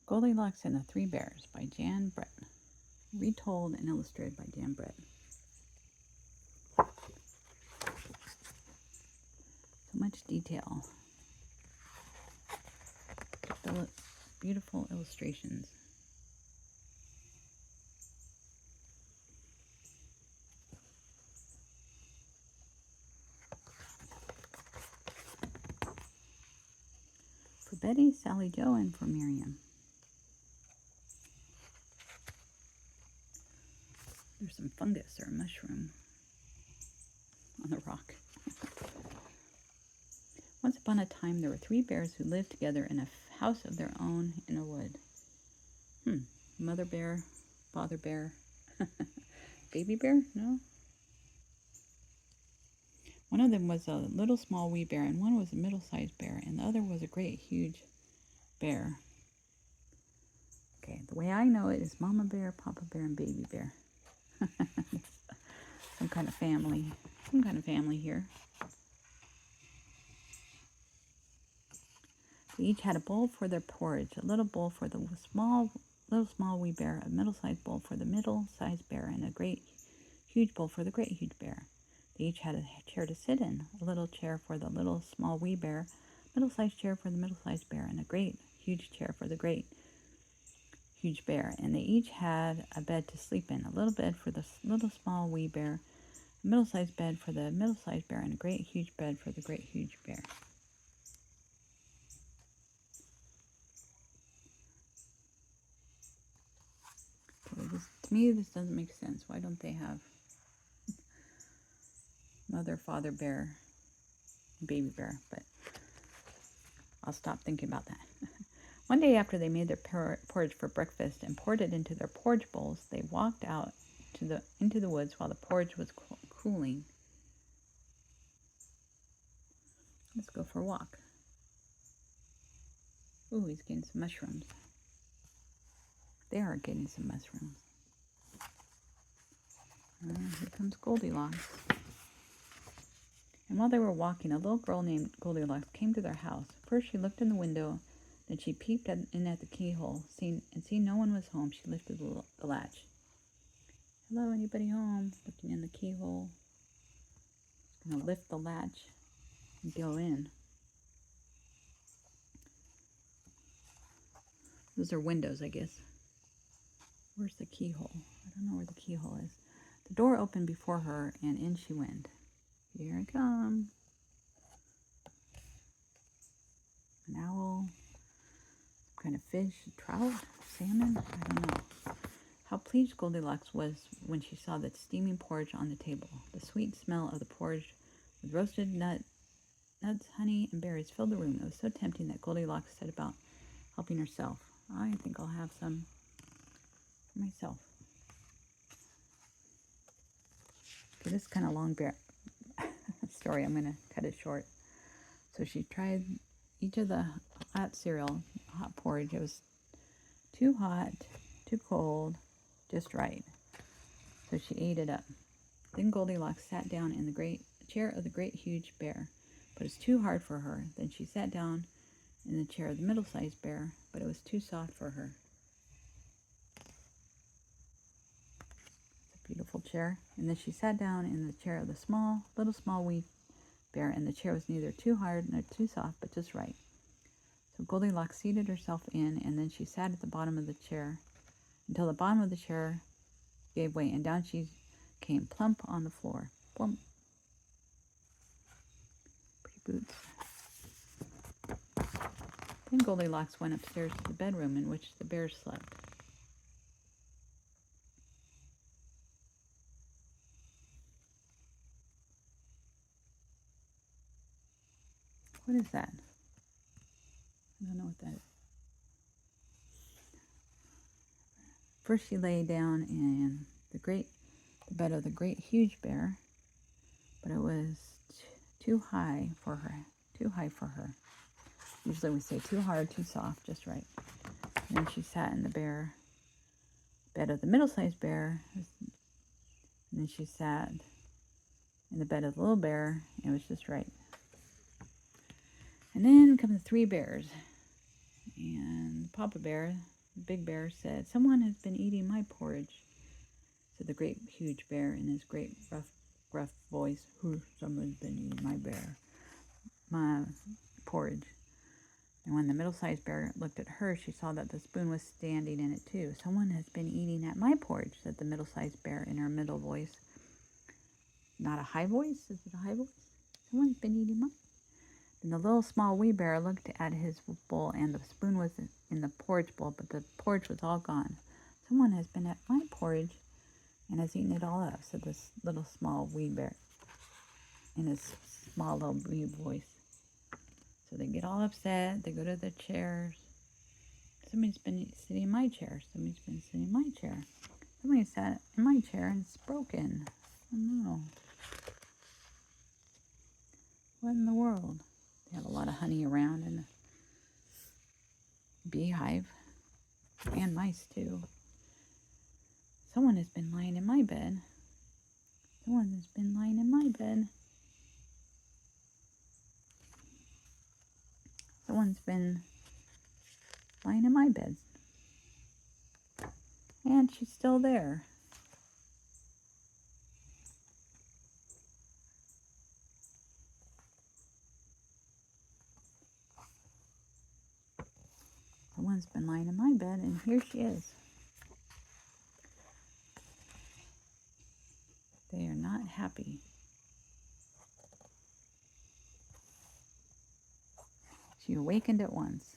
Goldilocks and the Three Bears by Jan Brett. Retold and illustrated by Jan Brett. So much detail. Beautiful illustrations. For Betty, Sally Jo, and for Miriam. There's some fungus or a mushroom on the rock. Once upon a time, there were 3 bears who lived together in a house of their own in a wood. Mother bear, father bear, baby bear? No? One of them was a little small wee bear, and one was a middle-sized bear, and the other was a great huge bear. Okay, the way I know it is Mama bear, Papa bear, and baby bear. Some kind of family here. They each had a bowl for their porridge, a little bowl for the little small wee bear, a middle-sized bowl for the middle-sized bear, and a great huge bowl for the great huge bear. They each had a chair to sit in, a little chair for the little small wee bear, middle-sized chair for the middle-sized bear, and a great huge chair for the great huge bear. And they each had a bed to sleep in, a little bed for the little small wee bear, a middle-sized bed for the middle-sized bear, and a great huge bed for the great huge bear. To me, this doesn't make sense. Why don't they have mother, father bear, baby bear? But I'll stop thinking about that. One day after they made their porridge for breakfast and poured it into their porridge bowls, they walked out into the woods while the porridge was cooling. Let's go for a walk. Ooh, he's getting some mushrooms. They are getting some mushrooms. Here comes Goldilocks. And while they were walking, a little girl named Goldilocks came to their house. First she looked in the window, then she peeped in at the keyhole. Seeing no one was home, she lifted the latch. Hello, anybody home? Looking in the keyhole. She's going to lift the latch and go in. Those are windows, I guess. Where's the keyhole? I don't know where the keyhole is. The door opened before her, and in she went. Here I come. An owl, some kind of fish, trout, salmon, I don't know. How pleased Goldilocks was when she saw the steaming porridge on the table. The sweet smell of the porridge with roasted nuts, honey, and berries filled the room. It was so tempting that Goldilocks set about helping herself. I think I'll have some for myself. Okay, this is kind of long story. I'm going to cut it short. So she tried each of the hot porridge. It was too hot, too cold, just right. So she ate it up. Then Goldilocks sat down in the chair of the great huge bear, but it was too hard for her. Then she sat down in the chair of the middle-sized bear, but it was too soft for her. It's a beautiful chair. And then she sat down in the chair of the little small wee bear, and the chair was neither too hard nor too soft, but just right. So Goldilocks seated herself in, and then she sat at the bottom of the chair until the bottom of the chair gave way, and down she came plump on the floor. Plump. Pretty boots. Then Goldilocks went upstairs to the bedroom in which the bears slept. What is that? I don't know what that is. First she lay down in the bed of the great huge bear, but it was too high for her. Usually we say too hard, too soft, just right. And then she sat in the bed of the middle-sized bear, and then she sat in the bed of the little bear, and it was just right. And then come the 3 bears, and Papa Bear The big bear said, "Someone has been eating my porridge," said the great huge bear in his great gruff voice. Someone's been eating my porridge. And when the middle-sized bear looked at her, she saw that the spoon was standing in it too. "Someone has been eating at my porridge," said the middle-sized bear in her middle voice. Not a high voice? Is it a high voice? "Someone's been eating mine." Then the little small wee bear looked at his bowl, and the spoon was in the porridge bowl, but the porridge was all gone. "Someone has been at my porridge and has eaten it all up," said this little small wee bear in his small little wee voice. So they get all upset. They go to their chairs. "Somebody's been sitting in my chair. Somebody's been sitting in my chair. Somebody sat in my chair and it's broken. Oh no. What in the world?" They have a lot of honey around in the beehive. And mice too. "Someone has been lying in my bed. Someone has been lying in my bed. Someone's been lying in my bed." And she's still there. Someone's been lying in my bed, and here she is. They are not happy. She awakened at once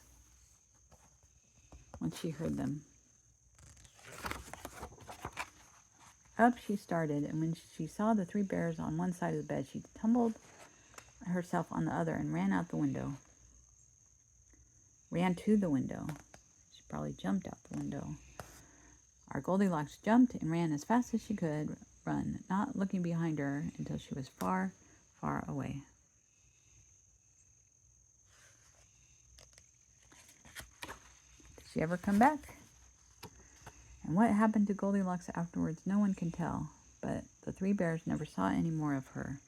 when she heard them. Up she started, and when she saw the three bears on one side of the bed, she tumbled herself on the other and ran to the window. She probably jumped out the window. Our Goldilocks jumped and ran as fast as she could run, not looking behind her until she was far, far away. Did she ever come back? And what happened to Goldilocks afterwards, no one can tell, but the three bears never saw any more of her.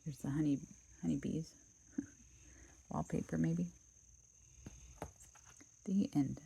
There's the honeybees. Wallpaper, maybe. The end.